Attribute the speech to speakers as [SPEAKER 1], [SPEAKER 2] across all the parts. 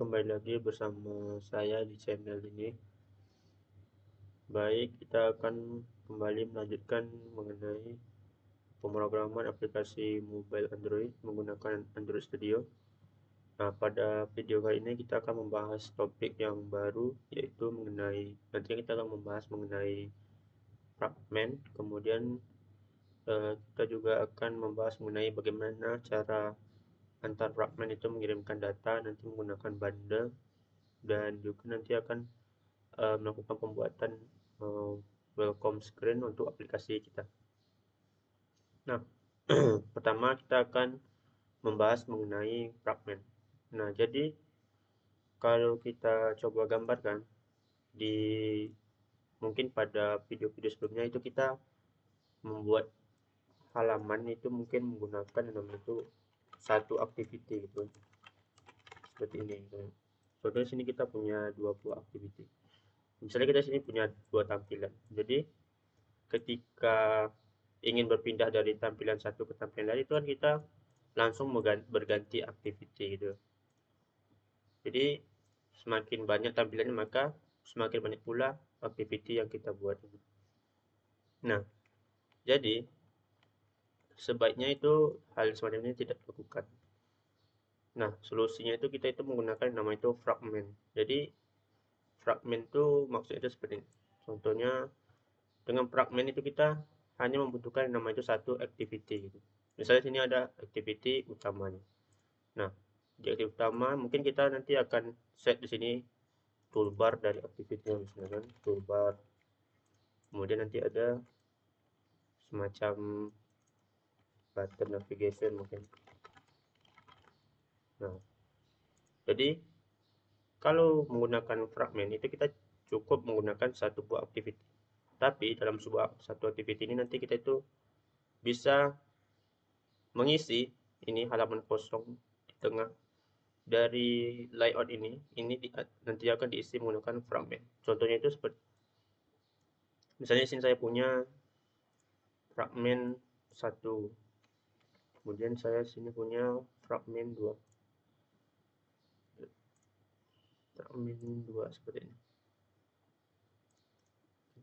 [SPEAKER 1] Kembali lagi bersama saya di channel ini. Baik, kita akan kembali melanjutkan mengenai pemrograman aplikasi mobile Android menggunakan Android Studio. Nah, pada video kali ini kita akan membahas topik yang baru, yaitu nanti kita akan membahas mengenai fragment. Kemudian kita juga akan membahas mengenai bagaimana cara antar fragment itu mengirimkan data nanti menggunakan bundle, dan juga nanti akan melakukan pembuatan uh, welcome screen untuk aplikasi kita. Nah, pertama kita akan membahas mengenai fragment. Nah, jadi kalau kita coba gambarkan di mungkin pada video-video sebelumnya itu kita membuat halaman itu mungkin menggunakan yang namanya itu satu activity gitu, seperti ini gitu. Contohnya sini kita punya 20 activity. Misalnya kita sini punya dua tampilan. Jadi ketika ingin berpindah dari tampilan satu ke tampilan lain itu kan kita langsung berganti activity gitu. Jadi semakin banyak tampilannya maka semakin banyak pula activity yang kita buat. Nah, jadi sebaiknya itu hal semacam ini tidak dilakukan. Nah, solusinya itu kita itu menggunakan nama itu fragment. Jadi fragment itu maksudnya itu seperti ini. Contohnya dengan fragment itu kita hanya membutuhkan nama itu satu activity gitu. Misalnya sini ada activity utamanya. Nah, di aktiviti utama mungkin kita nanti akan set di sini toolbar dari activity misalnya kan, toolbar. Kemudian nanti ada semacam button navigation mungkin. Nah, jadi kalau menggunakan fragment itu kita cukup menggunakan satu buah activity. Tapi dalam satu activity ini nanti kita itu bisa mengisi ini halaman kosong di tengah dari layout ini nanti akan diisi menggunakan fragment. Contohnya itu seperti misalnya sini saya punya fragment 1, kemudian saya sini punya fragment 2,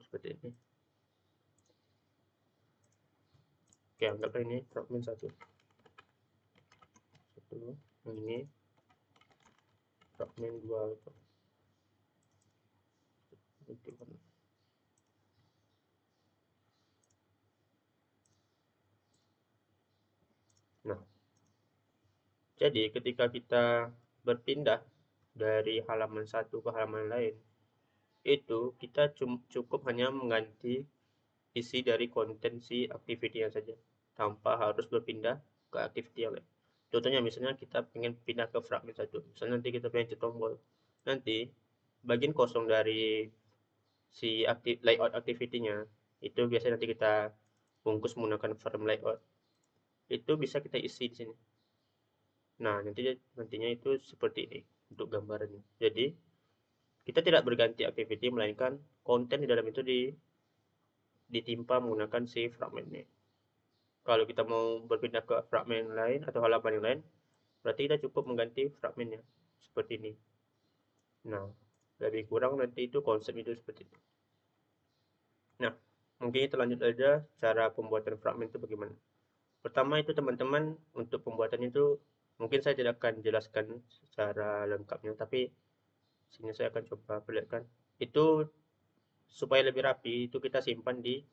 [SPEAKER 1] seperti ini, oke, anggaplah ini fragment 1, yang ini fragment 2 itu kan. Nah, jadi ketika kita berpindah dari halaman satu ke halaman lain, itu kita cukup hanya mengganti isi dari konten si activity-nya saja, tanpa harus berpindah ke activity yang lain. Contohnya misalnya kita pengen pindah ke fragment satu, misalnya nanti kita pengen centang tombol, nanti bagian kosong dari si layout activity-nya itu biasanya nanti kita bungkus menggunakan form layout, itu bisa kita isi di sini. Nah, nantinya itu seperti ini untuk gambarannya. Jadi kita tidak berganti activity, melainkan konten di dalam itu ditimpa menggunakan si fragmentnya. Kalau kita mau berpindah ke fragmen lain atau halaman yang lain, berarti kita cukup mengganti fragmennya seperti ini. Nah, lebih kurang nanti itu konsep itu seperti itu. Nah, mungkin kita lanjut aja cara pembuatan fragmen itu bagaimana. Pertama itu teman-teman, untuk pembuatan itu mungkin saya tidak akan jelaskan secara lengkapnya, tapi sini saya akan coba perlihatkan. Itu supaya lebih rapi itu kita simpan di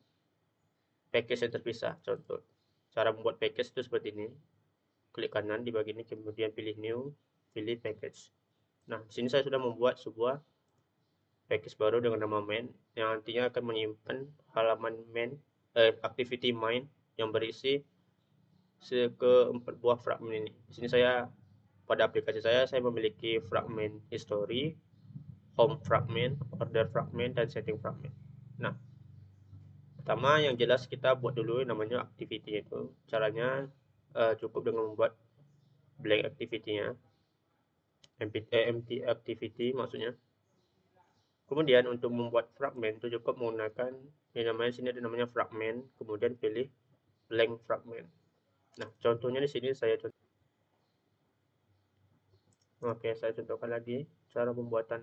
[SPEAKER 1] package yang terpisah. Contoh cara membuat package itu seperti ini. Klik kanan di bagian ini, kemudian pilih new, pilih package. Nah, di sini saya sudah membuat sebuah package baru dengan nama main, yang nantinya akan menyimpan halaman main, activity main yang berisi keempat buah fragment ini. Di sini pada aplikasi saya memiliki fragment history, home fragment, order fragment, dan setting fragment. Nah, pertama yang jelas kita buat dulu namanya activity itu. Caranya cukup dengan membuat blank activity-nya, empty activity maksudnya. Kemudian untuk membuat fragment itu cukup menggunakan yang namanya sini ada namanya fragment, kemudian pilih blank fragment. Nah, contohnya di sini saya Oke, saya contohkan lagi cara pembuatan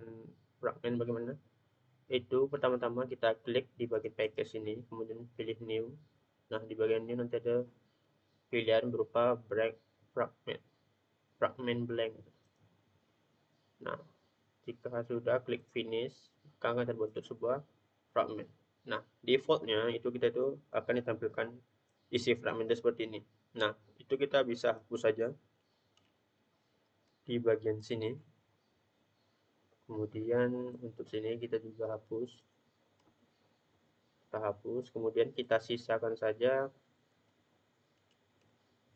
[SPEAKER 1] fragmen bagaimana. Itu pertama-tama kita klik di bagian package ini, kemudian pilih new. Nah, di bagian ini nanti ada pilihan berupa break fragment, fragment blank. Nah, jika sudah klik finish, maka akan terbentuk sebuah fragment. Nah, defaultnya itu kita itu akan ditampilkan isi fragmentnya seperti ini. Nah, itu kita bisa hapus saja di bagian sini. Kemudian untuk sini kita juga hapus. Kita hapus, kemudian kita sisakan saja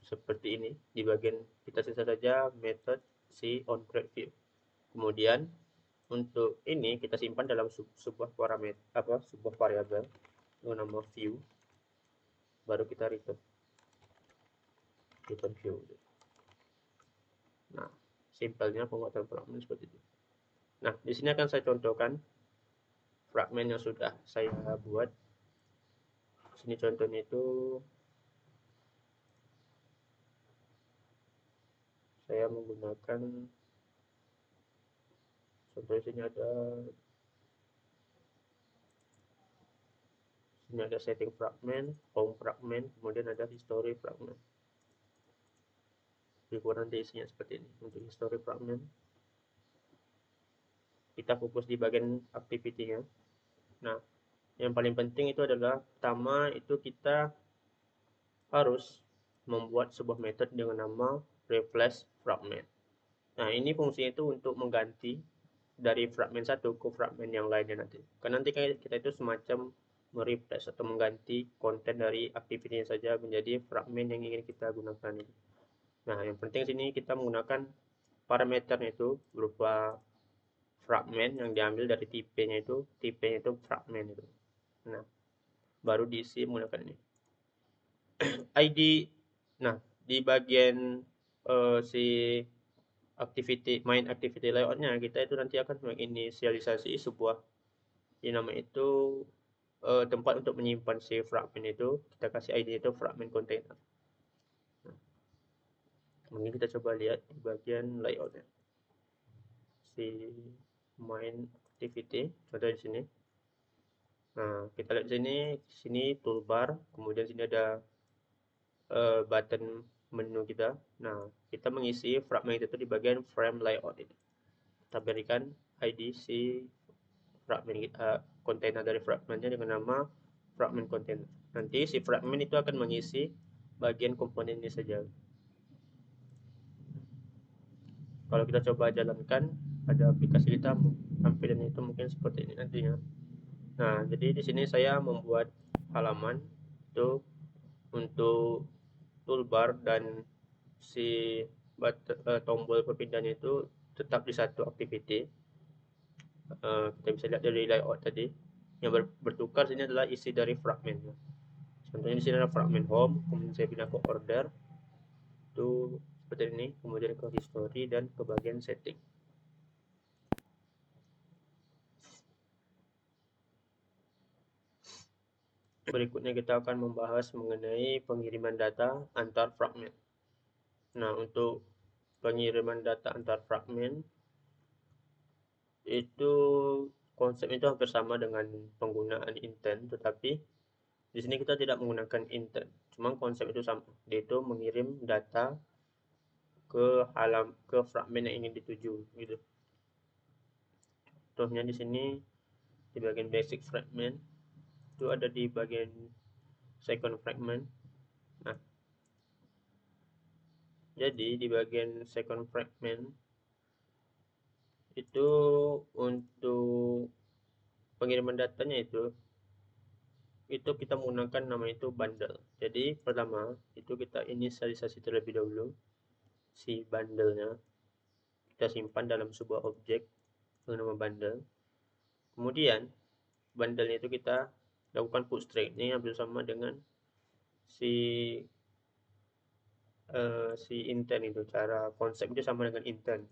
[SPEAKER 1] seperti ini. Di bagian kita sisa saja method si on preview. Kemudian untuk ini kita simpan dalam sebuah parameter sebuah variabel dengan nama view, baru kita return view. Nah, simpelnya pembuatan fragment seperti itu. Nah, di sini akan saya contohkan fragmen yang sudah saya buat. Sini contohnya itu saya menggunakan contoh sini ada setting fragment, home fragment, kemudian ada history fragment. Kurang nanti isinya seperti ini. Untuk history fragment kita fokus di bagian activity-nya. Nah, yang paling penting itu adalah pertama itu kita harus membuat sebuah method dengan nama replace fragment. Nah, ini fungsinya itu untuk mengganti dari fragment satu ke fragment yang lainnya nanti. Karena nanti kita itu semacam mereplace atau mengganti konten dari activity saja menjadi fragment yang ingin kita gunakan. Nah, yang penting sini kita menggunakan parameternya itu berupa fragment yang diambil dari tipenya itu fragment itu. Nah, baru diisi menggunakan ini. ID. Nah, di bagian si main activity layoutnya kita itu nanti akan menginisialisasi sebuah yang nama itu tempat untuk menyimpan si fragment itu. Kita kasih ID itu fragment container. Nah, mungkin kita coba lihat di bagian layoutnya si main activity, contoh di sini. Nah, kita lihat sini toolbar, kemudian sini ada button menu kita. Nah, kita mengisi fragment itu di bagian frame layout ini. Kita berikan ID si fragment container dari fragmentnya dengan nama fragment container. Nanti si fragment itu akan mengisi bagian komponen ini saja. Kalau kita coba jalankan pada aplikasi kita, tampilan itu mungkin seperti ini nantinya. Nah, jadi di sini saya membuat halaman itu untuk toolbar dan si tombol perpindahan itu tetap di satu activity. Kita bisa lihat dari layout tadi yang bertukar sini adalah isi dari fragment. Contohnya di sini ada fragment home, kemudian saya pindah ke order itu seperti ini, kemudian ke history dan ke bagian setting. Berikutnya kita akan membahas mengenai pengiriman data antar fragment. Nah, untuk pengiriman data antar fragment itu konsep itu hampir sama dengan penggunaan intent, tetapi di sini kita tidak menggunakan intent. Cuma konsep itu sama, yaitu mengirim data ke fragment yang ingin dituju gitu. Contohnya di sini di bagian basic fragment itu ada di bagian second fragment. Nah, jadi di bagian second fragment itu untuk pengiriman datanya itu kita menggunakan nama itu bundle. Jadi pertama itu kita inisialisasi terlebih dahulu si bundle-nya, kita simpan dalam sebuah objek dengan nama bundle. Kemudian bundle-nya itu kita lakukan put string. Ini hampir sama dengan si intent itu, cara konsep itu sama dengan intent.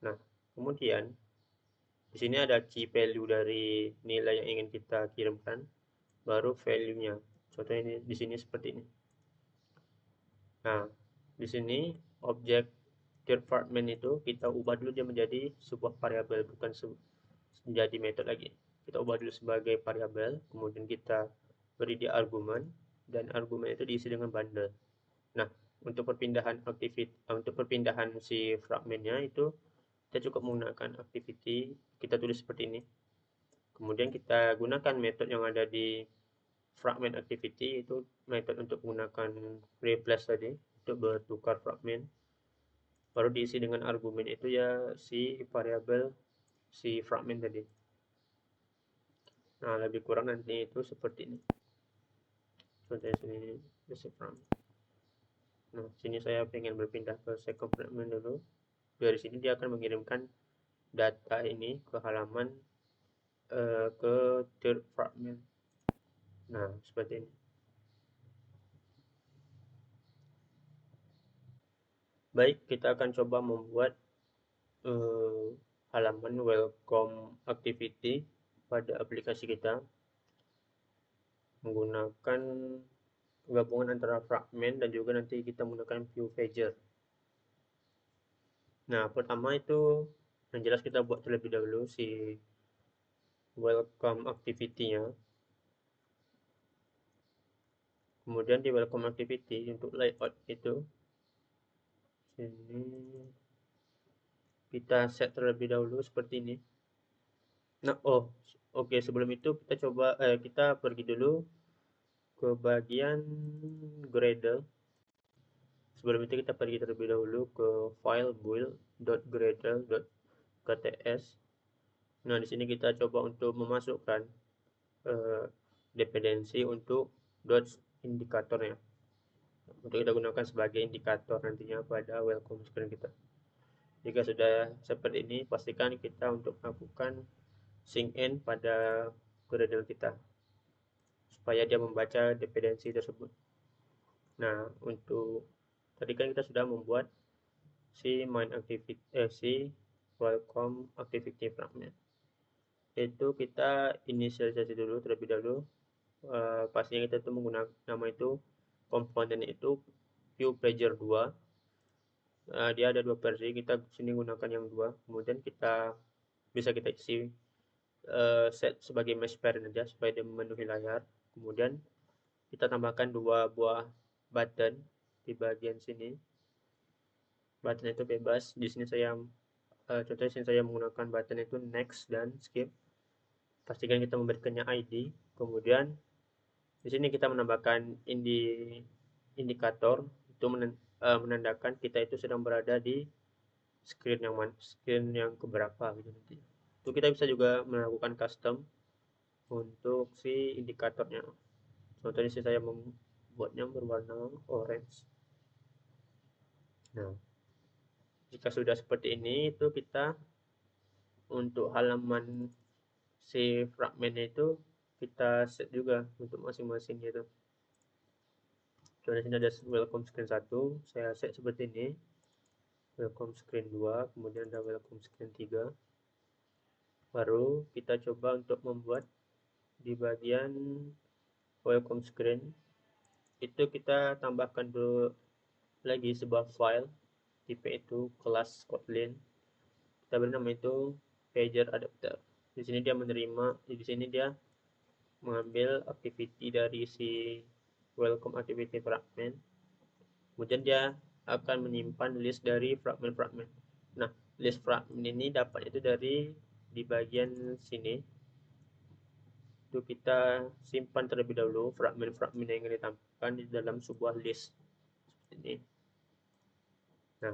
[SPEAKER 1] Nah, kemudian di sini ada key value dari nilai yang ingin kita kirimkan, baru value-nya. Contohnya ini di sini seperti ini. Nah, di sini objek third fragment itu kita ubah dulu dia menjadi sebuah variabel, bukan menjadi metode lagi. Kita ubah dulu sebagai variabel, kemudian kita beri dia argumen, dan argumen itu diisi dengan bundle. Nah, untuk perpindahan si fragmennya itu kita cukup menggunakan activity, kita tulis seperti ini. Kemudian kita gunakan metode yang ada di fragment activity, itu metode untuk menggunakan replace tadi untuk bertukar fragment. Baru diisi dengan argumen itu ya si variabel si fragment tadi. Nah, lebih kurang nanti itu seperti ini. Contohnya sini basic fragment. Nah, sini saya pengen berpindah ke second fragment dulu. Dari sini dia akan mengirimkan data ini ke halaman ke third fragment. Nah, seperti ini. Baik, kita akan coba membuat halaman welcome activity pada aplikasi kita menggunakan gabungan antara fragment dan juga nanti kita menggunakan view pager. Nah, pertama itu yang jelas kita buat terlebih dahulu si welcome activity-nya. Kemudian di welcome activity untuk layout itu sini kita set terlebih dahulu seperti ini. Nah, oke, sebelum itu kita pergi dulu ke bagian Gradle. Sebelum itu kita pergi terlebih dahulu ke file build.gradle.kts. Nah, di sini kita coba untuk memasukkan dependensi untuk dots indikatornya. Untuk kita gunakan sebagai indikator nantinya pada welcome screen kita. Jika sudah seperti ini, pastikan kita untuk melakukan sync in pada Gradle kita supaya dia membaca dependensi tersebut. Nah, untuk tadi kan kita sudah membuat si welcome activity fragment. Itu kita inisialisasi dulu terlebih dahulu. Pastinya kita itu menggunakan nama itu komponen itu view pager 2. Dia ada 2 versi, kita sini gunakan yang 2. Kemudian kita bisa kita isi set sebagai mesh parent aja supaya dia memenuhi layar. Kemudian kita tambahkan 2 buah button di bagian sini. Button itu bebas. Di sini contohnya sini saya menggunakan button itu next dan skip. Pastikan kita memberikannya ID. Kemudian di sini kita menambahkan indikator itu menandakan kita itu sedang berada di screen yang keberapa gitu nanti. Itu kita bisa juga melakukan custom untuk si indikatornya. Contohnya sih saya membuatnya berwarna orange. Nah, jika sudah seperti ini, itu kita untuk halaman si fragmentnya itu kita set juga untuk masing-masing gitu. Contohnya sini ada welcome screen 1, saya set seperti ini. Welcome screen 2, kemudian ada welcome screen 3. Baru kita coba untuk membuat di bagian welcome screen itu kita tambahkan dulu lagi sebuah file tipe itu kelas Kotlin. Kita beri nama itu pager adapter. Di sini dia mengambil activity dari si welcome activity fragment. Kemudian dia akan menyimpan list dari fragment-fragment. Nah, list fragment ini dapat itu dari di bagian sini. Itu kita simpan terlebih dahulu fragment-fragment yang ditampilkan di dalam sebuah list seperti ini. Nah,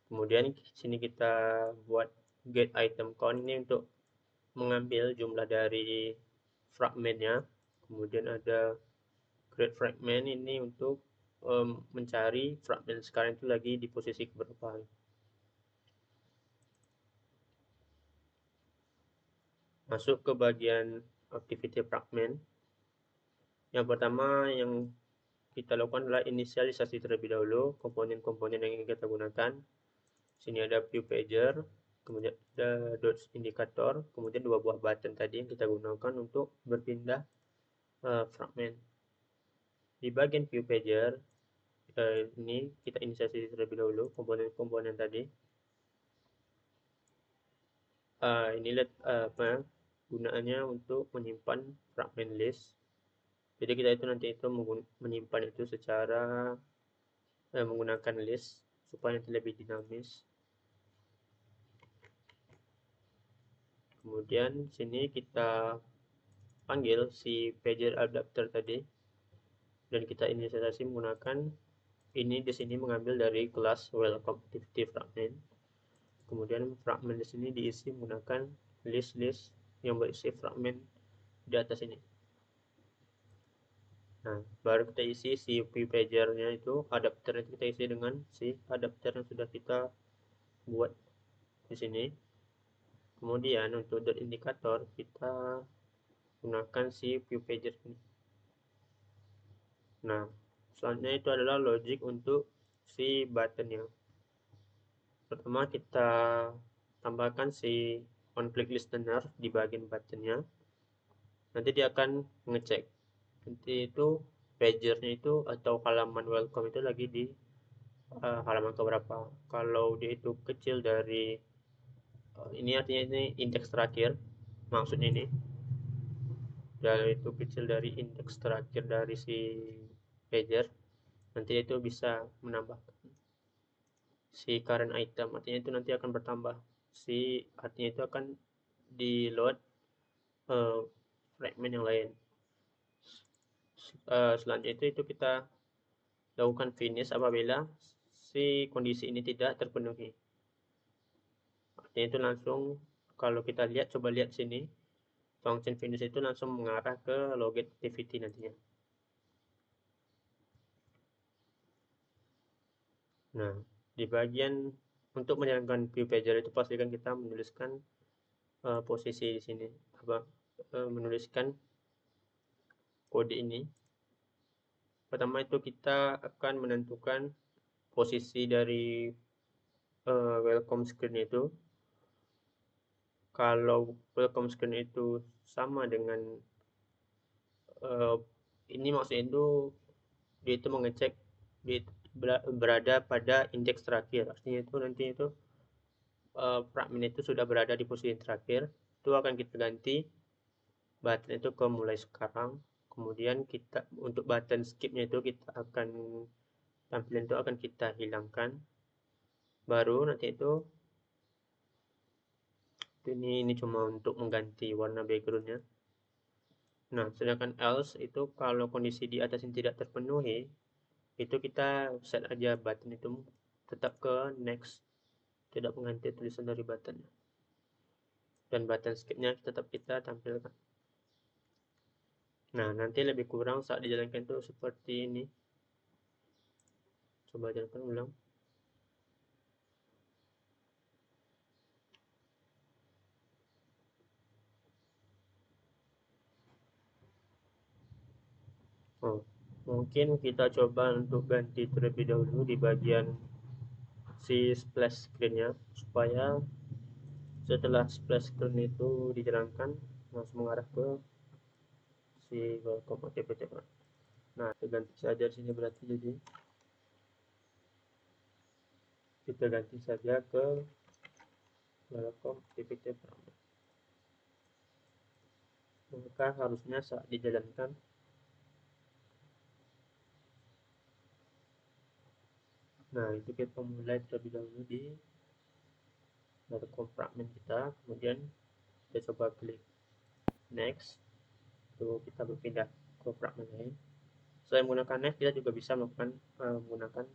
[SPEAKER 1] kemudian sini kita buat get item count ini untuk mengambil jumlah dari fragmentnya. Kemudian ada create fragment ini untuk mencari fragment sekarang itu lagi di posisi keberapa. Masuk ke bagian activity fragment. Yang pertama yang kita lakukan adalah inisialisasi terlebih dahulu komponen-komponen yang ingin kita gunakan. Sini ada view pager, kemudian ada dots indikator, kemudian 2 buah button tadi yang kita gunakan untuk berpindah fragment. Di bagian view pager ini kita inisiasi terlebih dahulu komponen-komponen tadi. Ini lihat apa gunaannya untuk menyimpan fragment list. Jadi kita itu nanti itu menyimpan itu secara menggunakan list supaya nanti lebih dinamis. Kemudian sini kita panggil si pager adapter tadi dan kita inisialisasi menggunakan ini di sini mengambil dari kelas welcome activity fragment. Kemudian fragment di sini diisi menggunakan list yang berisi fragment di atas ini. Nah, baru kita isi si pagernya itu, adapternya kita isi dengan si adapter yang sudah kita buat di sini. Kemudian untuk dot indikator kita gunakan si view pager ini. Nah, selanjutnya itu adalah logic untuk si buttonnya. Pertama kita tambahkan si on-click listener di bagian buttonnya. Nanti dia akan mengecek. Nanti itu pagernya itu atau halaman welcome itu lagi di halaman keberapa. Kalau dia itu kecil dari ini artinya ini indeks terakhir, maksudnya ini dan itu kecil dari indeks terakhir dari si pager, nanti itu bisa menambahkan si current item, artinya itu nanti akan bertambah si artinya itu akan di load fragment yang lain. Selanjutnya itu kita lakukan finish apabila si kondisi ini tidak terpenuhi. Artinya itu langsung kalau kita lihat, coba lihat sini, function finish itu langsung mengarah ke logit activity nantinya. Nah, di bagian untuk menjalankan view pager itu pastikan kita menuliskan posisi di sini, menuliskan kode ini. Pertama itu kita akan menentukan posisi dari welcome screen itu. Kalau welcome screen itu sama dengan ini, maksudnya itu dia itu mengecek dia berada pada indeks terakhir, artinya itu nanti itu fragment itu sudah berada di posisi terakhir, itu akan kita ganti button itu ke mulai sekarang. Kemudian kita untuk button skipnya itu kita akan tampilan itu akan kita hilangkan. Baru nanti itu ini cuma untuk mengganti warna backgroundnya. Nah, sedangkan else itu kalau kondisi di atas ini tidak terpenuhi, itu kita set aja button itu tetap ke next, tidak mengganti tulisan dari button. Dan button skipnya tetap kita tampilkan. Nah, nanti lebih kurang saat dijalankan itu seperti ini. Coba jalankan ulang. Mungkin kita coba untuk ganti terlebih dahulu di bagian si splash screen-nya, supaya setelah splash screen itu dijalankan langsung mengarah ke si welcome activity. Nah, kita ganti saja sini, berarti jadi kita ganti saja ke welcome activity. Maka harusnya saat dijalankan nah itu kita mulai terlebih dahulu di welcome fragment kita, kemudian kita coba klik next, itu kita berpindah ke fragment lain. Selain menggunakan next, kita juga bisa melakukan menggunakan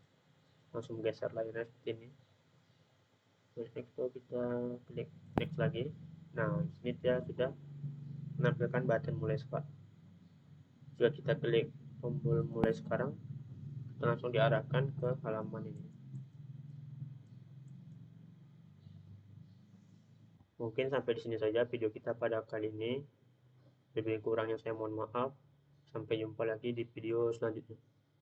[SPEAKER 1] langsung geser layarnya seperti ini. Next itu kita klik next lagi. Nah, ini dia sudah menampilkan button mulai sekarang. Jika kita klik tombol mulai sekarang, kita langsung diarahkan ke halaman ini. Mungkin sampai di sini saja video kita pada kali ini. Lebih kurangnya saya mohon maaf. Sampai jumpa lagi di video selanjutnya.